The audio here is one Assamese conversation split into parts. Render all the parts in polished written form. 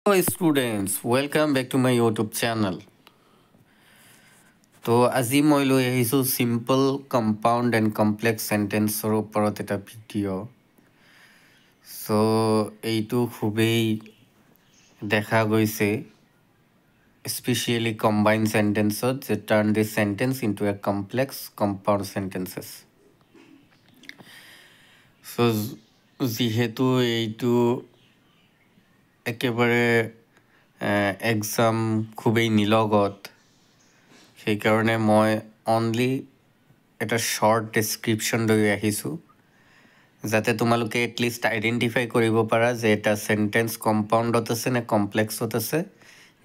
Hello students, welcome back to my YouTube channel. তো আজি মই লৈ আহিছোঁ simple compound and complex sentenceৰ ওপৰত এটা ভিডিঅ'। So এইটো খুবেই দেখা গৈছে especially combined sentences that turn this sentence into a complex compound sentences. So যিহেতু এইটো একেবাৰে এক্সাম খুবেই নিলগত সেইকাৰণে মই অনলি এটা শৰ্ট ডেছক্ৰিপশ্যন লৈ আহিছোঁ যাতে তোমালোকে এটলিষ্ট আইডেণ্টিফাই কৰিব পাৰা যে এটা চেণ্টেন্স কম্পাউণ্ডত আছে নে কমপ্লেক্সত আছে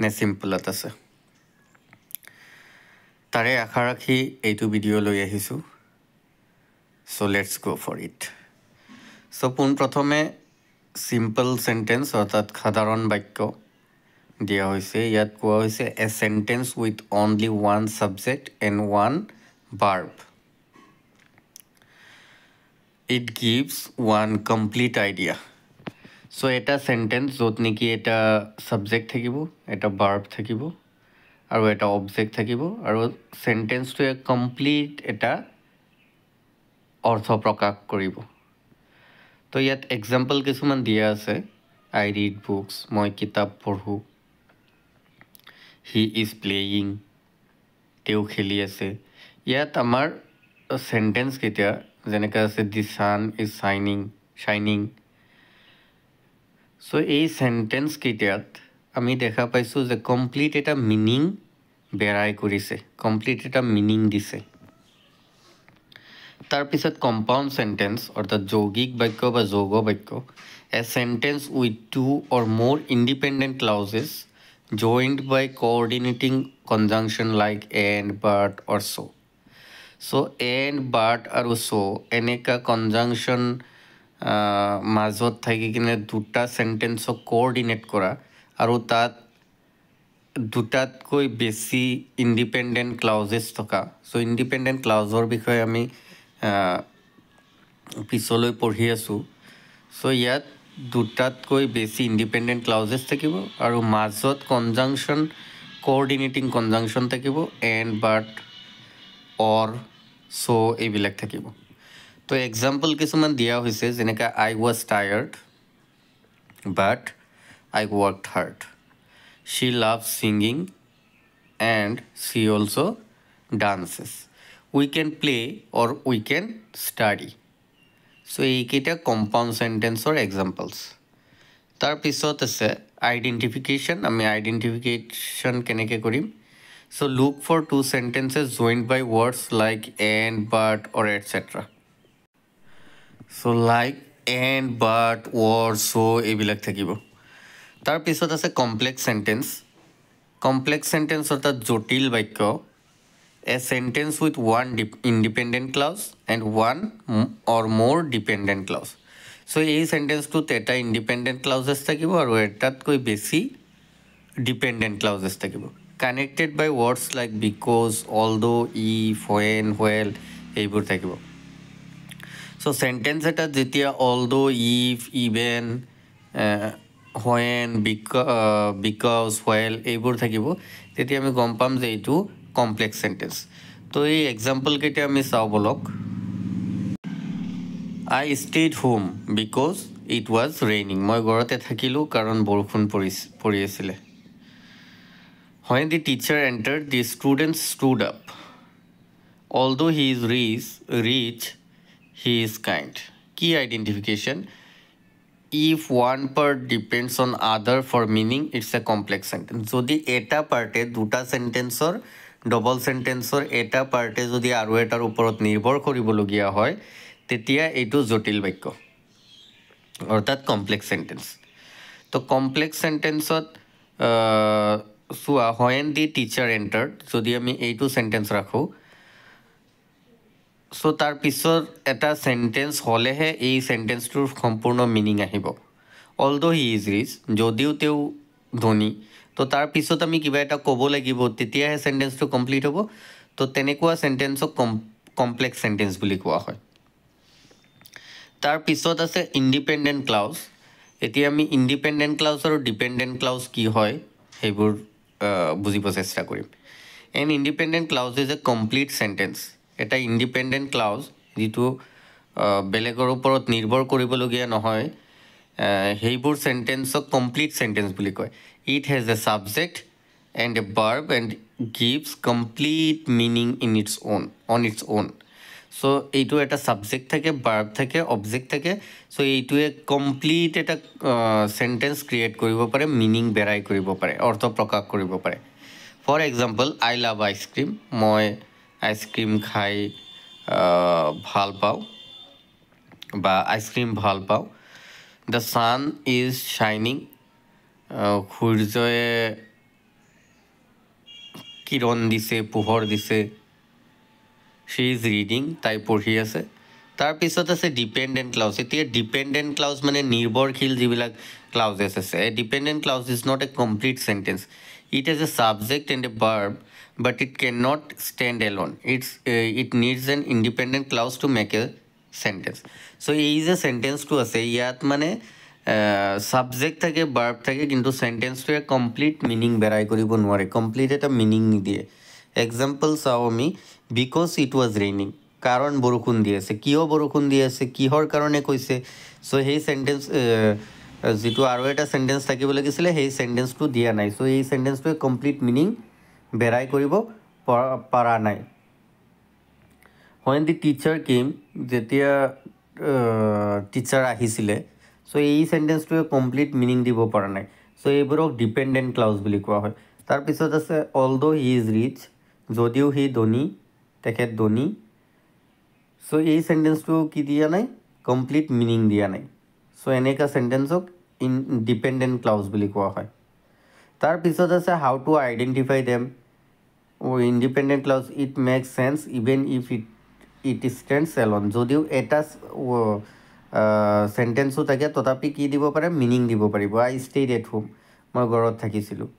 নে চিম্পলত আছে। তাৰে আশা ৰাখি এইটো ভিডিঅ' লৈ আহিছোঁ। চ' লেটছ গ' ফৰ ইট। চ' পোনপ্ৰথমে চিম্পল চেণ্টেন্স অৰ্থাৎ সাধাৰণ বাক্য দিয়া হৈছে। ইয়াত কোৱা হৈছে a sentence with only one subject and one verb. It gives one complete idea. So' এটা চেণ্টেন্স য'ত নেকি এটা ছাবজেক্ট থাকিব, এটা ভাৰ্ব থাকিব আৰু এটা অবজেক্ট থাকিব আৰু চেণ্টেন্সটোৱে কমপ্লিট এটা অৰ্থ প্ৰকাশ কৰিব। তো ইয়াত এক্সাম্পল কিছুমান দিয়া আছে। আই ৰিড বুকছ, মই কিতাপ পঢ়োঁ। হি ইজ প্লেয়িং, তেওঁ খেলি আছে। ইয়াত আমাৰ চেণ্টেন্স কেইটা যেনেকৈ আছে দি ছান ইজ শ্বাইনিং। চ' এই চেণ্টেন্স কেইটাত আমি দেখা পাইছোঁ যে কমপ্লিট এটা মিনিং বেৰাই কৰিছে, কমপ্লিট এটা মিনিং দিছে। তাৰপিছত কম্পাউণ্ড চেণ্টেন্স অৰ্থাৎ যৌগিক বাক্য বা যৌগ বাক্য। এ চেণ্টেন্স উইথ টু অৰ মোৰ independent ক্লাউজেছ joined by coordinating conjunction like and, but or so. So and, but আৰু so এনেকা conjunction মাজত থাকি কিনে দুটা চেণ্টেন্সক কোঅৰ্ডিনেট কৰা আৰু তাত দুটাতকৈ বেছি ইণ্ডিপেণ্ডেণ্ট ক্লাউজেছ থকা। চ' ইণ্ডিপেণ্ডেণ্ট ক্লাউজৰ বিষয়ে আমি পিছলৈ পঢ়ি আছোঁ। চ' ইয়াত দুটাতকৈ বেছি ইণ্ডিপেণ্ডেণ্ট ক্লাউজেছ থাকিব আৰু মাজত কনজাংশ্যন কোঅৰ্ডিনেটিং কনজাংশ্যন থাকিব এণ্ড, বাট, অৰ, চ' এইবিলাক থাকিব। তো এক্সাম্পল কিছুমান দিয়া হৈছে যেনেকৈ I was tired but I worked hard. She loves singing and she also' dances. We can play or we can study. So' এইকেইটা কম্পাউণ্ড চেণ্টেন্সৰ এক্সাম্পলছ। তাৰপিছত আছে আইডেণ্টিফিকেশ্যন। আমি আইডেণ্টিফিকেশ্যন কেনেকৈ কৰিম? So' look for two sentences joined by words like and, but or etcetera. So' like and, but, or, so' এইবিলাক থাকিব। তাৰপিছত আছে কমপ্লেক্স চেণ্টেন্স। কমপ্লেক্স চেণ্টেন্স অৰ্থাৎ জটিল বাক্য। A sentence with one independent clause and one or more dependent clause. So এই সেন্টেন্সটোত এটা ইণ্ডিপেণ্ডেণ্ট ক্লাউজেছ থাকিব আৰু এটাতকৈ বেছি ডিপেণ্ডেণ্ট ক্লাউজেছ থাকিব। Connected by words like because, although, if, when, while এইবোৰ থাকিব। চ' চেণ্টেন্স এটাত যেতিয়া although, if, even, when, because, while এইবোৰ থাকিব তেতিয়া আমি গম পাম যে এইটো কমপ্লেক্স চেণ্টেন্স। তো এই এক্সাম্পল কেইটা আমি চাওঁ বলক। I stayed home because it was raining. মই ঘৰতে থাকিলোঁ কাৰণ বৰষুণ পৰি আছিলে। When the teacher entered, the student stood up. Although he is rich, he is kind. Key identification. If one part depends on other for meaning, it's a complex sentence. যদি এটা পাৰ্টে দুটা চেণ্টেন্সৰ ডবল চেণ্টেন্সৰ এটা পাৰ্টে যদি আৰু এটাৰ ওপৰত নিৰ্ভৰ কৰিবলগীয়া হয় তেতিয়া এইটো জটিল বাক্য অৰ্থাৎ কমপ্লেক্স চেণ্টেন্স। তো কমপ্লেক্স চেণ্টেন্সত চোৱা when the teacher entered, যদি আমি এইটো চেণ্টেন্স ৰাখোঁ চ' তাৰপিছত এটা চেণ্টেন্স হ'লেহে এই চেণ্টেন্সটোৰ সম্পূৰ্ণ মিনিং আহিব। অলদো হি ইজ ৰিচ, যদিও তেওঁ ধনী, তো তাৰপিছত আমি কিবা এটা ক'ব লাগিব তেতিয়াহে চেণ্টেন্সটো কমপ্লিট হ'ব। তো তেনেকুৱা চেণ্টেন্সক কমপ্লেক্স চেণ্টেন্স বুলি কোৱা হয়। তাৰপিছত আছে ইণ্ডিপেণ্ডেণ্ট ক্লাউজ। এতিয়া আমি ইণ্ডিপেণ্ডেণ্ট ক্লাউজ আৰু ডিপেণ্ডেণ্ট ক্লাউজ কি হয় সেইবোৰ বুজিব চেষ্টা কৰিম। N independent clause is a complete sentence. এটা ইণ্ডিপেণ্ডেণ্ট ক্লাউজ যিটো বেলেগৰ ওপৰত নিৰ্ভৰ কৰিবলগীয়া নহয়, সেইবোৰ চেণ্টেন্সক কমপ্লিট চেণ্টেন্স বুলি কয়। It has a subject and a verb and gives complete meaning on its own. So' এইটো এটা ছাবজেক্ট থাকে, ভাৰ্ব থাকে, অবজেক্ট থাকে। চ' এইটোৱে কমপ্লিট এটা চেণ্টেন্স ক্ৰিয়েট কৰিব পাৰে, মিনিং বেৰাই কৰিব পাৰে, অৰ্থ প্ৰকাশ কৰিব পাৰে। For example, I love ice cream. মই আইচক্ৰীম খাই ভাল পাওঁ বা আইচক্ৰীম ভাল পাওঁ। দ্য ছান ইজ শ্বাইনিং। সূৰ্যয়ে কিৰণ দিছে, পোহৰ দিছে। She is reading. তাই পঢ়ি আছে। তাৰপিছত আছে ডিপেণ্ডেণ্ট ক্লাউজ। এতিয়া ডিপেণ্ডেণ্ট ক্লাউজ মানে নিৰ্ভৰশীল যিবিলাক ক্লাউজেছ আছে। A dependent clause is not a complete sentence. It has a subject and a verb, but it cannot stand alone. It needs an independent clause to make a sentence. So এই যে চেণ্টেন্সটো আছে ইয়াত মানে ছাবজেক্ট থাকে, ভাৰ্ব থাকে, কিন্তু চেণ্টেন্সটোৱে কমপ্লিট মিনিং বেৰাই কৰিব নোৱাৰে, কমপ্লিট এটা মিনিং নিদিয়ে। এক্সাম্পল চাওঁ আমি, বিকজ ইট ৱাজ ৰেইনিং। কাৰণ বৰষুণ দি আছে। কিয় বৰষুণ দি আছে, কিহৰ কাৰণে কৈছে। চ' সেই চেণ্টেন্স যিটো আৰু এটা চেণ্টেন্স থাকিব লাগিছিলে সেই চেণ্টেন্সটো দিয়া নাই। চ' এই চেণ্টেন্সটোৱে কমপ্লিট মিনিং বেৰাই কৰিব পৰা নাই। when the teacher came, যেতিয়া টিচাৰ আহিছিলে। চ' এই চেণ্টেন্সটোৱে কমপ্লিট মিনিং দিব পৰা নাই। চ' এইবোৰক ডিপেণ্ডেণ্ট ক্লাউজ বুলি কোৱা হয়। তাৰপিছত আছে অলদ' হি ইজ ৰিচ। যদিও সি ধনী, তেখেত ধনী। চ' এই চেণ্টেন্সটো কি দিয়া নাই, কমপ্লিট মিনিং দিয়া নাই। চ' এনেকুৱা চেণ্টেন্সক ডিপেণ্ডেণ্ট ক্লাউজ বুলি কোৱা হয়। তাৰপিছত আছে how to identify them. Independent clause, it makes sense even if it stands alone. যদিও এটা চেণ্টেন্সো থাকে তথাপি কি দিব পাৰে, মিনিং দিব পাৰিব। I stayed at home. মই ঘৰত থাকিছিলোঁ।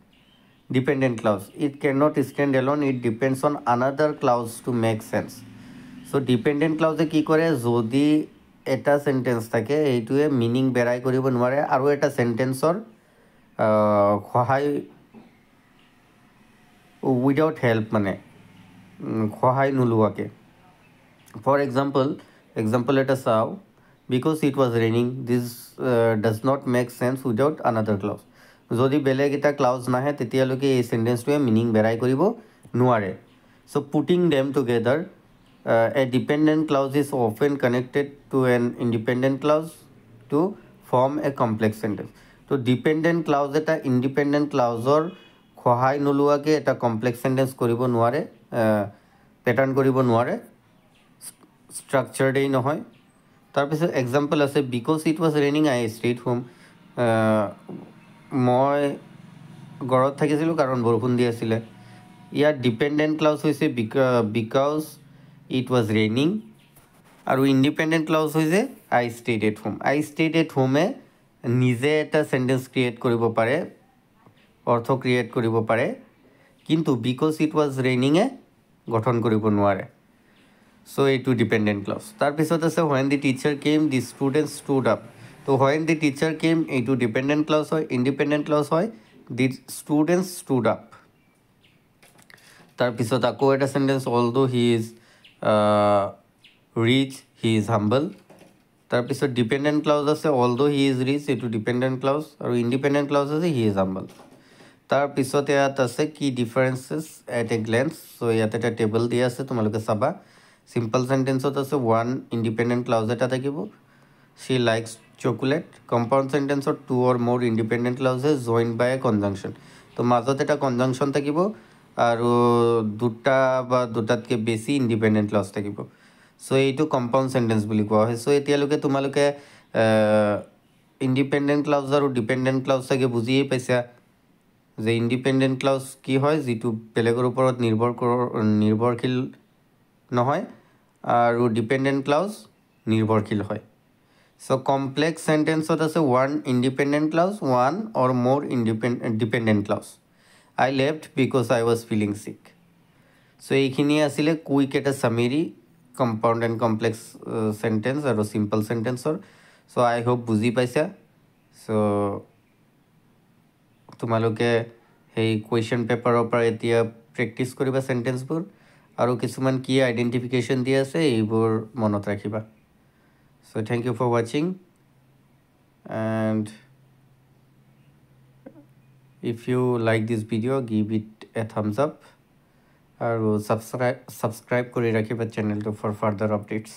Dependent clause, it can not stand alone, it depends on another clause to make sense. So' dependent ক্লাউজে কি কৰে, যদি এটা চেণ্টেন্স থাকে সেইটোৱে মিনিং বেৰাই কৰিব নোৱাৰে আৰু এটা চেণ্টেন্সৰ সহায় উইদাউট হেল্প, মানে সহায় নোলোৱাকৈ। ফৰ এক্সাম্পল এটা চাওঁ, because it was raining, this does not make sense without another clause. যদি বেলেগ এটা ক্লাউজ নাহে তেতিয়ালৈকে এই চেণ্টেন্সটোৱে মিনিং বেৰাই কৰিব নোৱাৰে। So' putting them together, a dependent clause is often connected to an independent clause to form a complex sentence. তো ডিপেণ্ডেণ্ট ক্লাউজ এটা ইণ্ডিপেণ্ডেণ্ট ক্লাউজৰ সহায় নোলোৱাকৈ এটা কমপ্লেক্স চেণ্টেন্স কৰিব নোৱাৰে, পেটাৰ্ণ কৰিব নোৱাৰে, ষ্ট্ৰাকচাৰ্ডেই নহয়। তাৰপিছত এক্সাম্পল আছে, because it was raining I stayed home. মই ঘৰত থাকিছিলোঁ কাৰণ বৰষুণ দি আছিলে। ইয়াত ডিপেণ্ডেণ্ট ক্লাউজ হৈছে বিকজ ইট ৱাজ ৰেইনিং আৰু ইণ্ডিপেণ্ডেণ্ট ক্লাউজ হৈছে I stayed at home. I stayed at হোমে নিজে এটা চেণ্টেন্স ক্ৰিয়েট কৰিব পাৰে, অৰ্থ ক্ৰিয়েট কৰিব পাৰে, কিন্তু বিকজ ইট ৱাজ ৰেইনিঙে গঠন কৰিব নোৱাৰে। চ' এইটো ডিপেণ্ডেণ্ট ক্লাউজ। তাৰপিছত আছে when the teacher came the student stood up. তো হোৱেন দি টিচাৰ কেম এইটো ডিপেণ্ডেণ্ট ক্লাউজ হয়। ইণ্ডিপেণ্ডেণ্ট ক্লাউজ হয় দি ষ্টুডেণ্ট ষ্টুড আপ। তাৰপিছত আকৌ এটা sentence, although' he is rich he is humble. তাৰপিছত ডিপেণ্ডেণ্ট ক্লাউজ আছে অলদ' হি ইজ ৰিচ, এইটো ডিপেণ্ডেণ্ট ক্লাউজ, আৰু ইণ্ডিপেণ্ডেণ্ট ক্লাউজ আছে হি ইজ হাম্বল। তাৰপিছত ইয়াত আছে কি differences at a glance. So' ইয়াত এটা টেবল দিয়া আছে, তোমালোকে চাবা। চিম্পল চেণ্টেন্সত আছে ওৱান ইণ্ডিপেণ্ডেণ্ট ক্লাউজ এটা থাকিব, শ্বি লাইকছ চকলেট। কম্পাউণ্ড চেণ্টেন্সত টু অৰ মোৰ ইণ্ডিপেণ্ডেণ্ট ক্লাউজে জইন বাই এ কনজাংশ্যন। তো মাজত এটা কনজাংশ্যন থাকিব আৰু দুটা বা দুটাতকৈ বেছি ইণ্ডিপেণ্ডেণ্ট ক্লাউজ থাকিব। চ' এইটো কম্পাউণ্ড চেণ্টেন্স বুলি কোৱা হয়। চ' এতিয়ালৈকে তোমালোকে ইণ্ডিপেণ্ডেণ্ট ক্লাউজ আৰু ডিপেণ্ডেণ্ট ক্লাউজ চাগে বুজিয়েই পাইছা যে ইণ্ডিপেণ্ডেণ্ট ক্লাউজ কি হয়, যিটো বেলেগৰ ওপৰত নিৰ্ভৰশীল নহয়, আৰু ডিপেণ্ডেণ্ট ক্লাউজ নিৰ্ভৰশীল হয়। চ' কমপ্লেক্স চেণ্টেন্সত আছে one independent clause, one or more dependent clause. I left because I was feeling sick. So' এইখিনিয়ে আছিলে কুইক এটা summary compound and complex sentence আৰু চিম্পল চেণ্টেন্সৰ। চ' আই হোপ বুজি পাইছা। সো তোমালোকে সেই কুৱেশ্যন পেপাৰৰ পৰা এতিয়া প্ৰেক্টিছ কৰিবা চেণ্টেন্সবোৰ আৰু কিছুমান কি আইডেণ্টিফিকেশ্যন দিয়া আছে এইবোৰ মনত ৰাখিবা সো থেংক ইউ ফৰ ৱাচিং and if you like this video give it a thumbs up আৰু subscribe কৰি ৰাখিবা চেনেলটো for further updates